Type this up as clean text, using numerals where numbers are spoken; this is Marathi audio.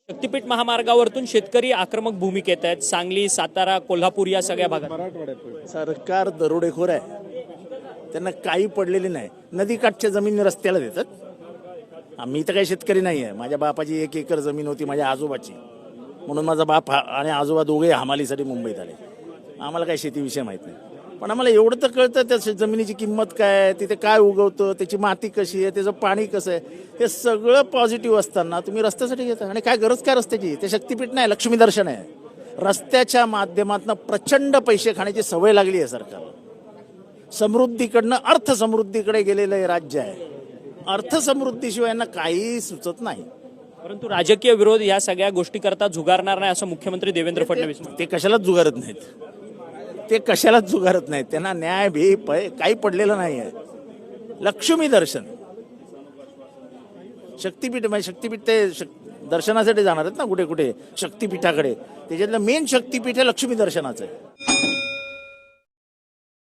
शक्तीपीठ महामार्गावरतून शेतकरी आक्रमक भूमिकेत आहेत. सांगली, सातारा, कोल्हापूर या सगळ्या भागात सरकार दरोडेखोर आहे. त्यांना काही पडलेली नाही. नदीकाठच्या जमीन रस्त्याला देतात. आम्ही तर काही शेतकरी नाही आहे. माझ्या बापाची 1 एकर जमीन होती, माझ्या आजोबाची, म्हणून माझा बाप आणि आजोबा दोघे हमालीसाठी मुंबईत आले. आम्हाला काही शेतीविषयी माहीत नाही, पण आम्हाला एवढं तर कळतं त्या जमिनीची किंमत काय आहे, तिथे काय उगवतं, त्याची माती कशी आहे, त्याचं पाणी कसं आहे, हे सगळं पॉझिटिव्ह असताना तुम्ही रस्त्यासाठी घेता. आणि काय गरज काय रस्त्याची? ते शक्तीपीठ नाही, लक्ष्मी दर्शन आहे. रस्त्याच्या माध्यमातून प्रचंड पैसे खाण्याची सवय लागली आहे सरकारला. समृद्धीकडनं अर्थसमृद्धीकडे गेलेलं हे राज्य आहे. अर्थसमृद्धीशिवाय यांना काही सुचत नाही. परंतु राजकीय विरोध या सगळ्या गोष्टी करता झुगारणार नाही असं मुख्यमंत्री देवेंद्र फडणवीस ते कशालाच जुगारत नाहीत. ते कशालाच जुगारत नाहीत. त्यांना न्याय भी काही पडलेलं नाही आहे. लक्ष्मी दर्शन शक्तीपीठ म्हणजे शक्तीपीठ ते दर्शनासाठी जाणार आहेत ना कुठे कुठे शक्तीपीठाकडे. त्याच्यातलं मेन शक्तीपीठ हे लक्ष्मी दर्शनाचं आहे.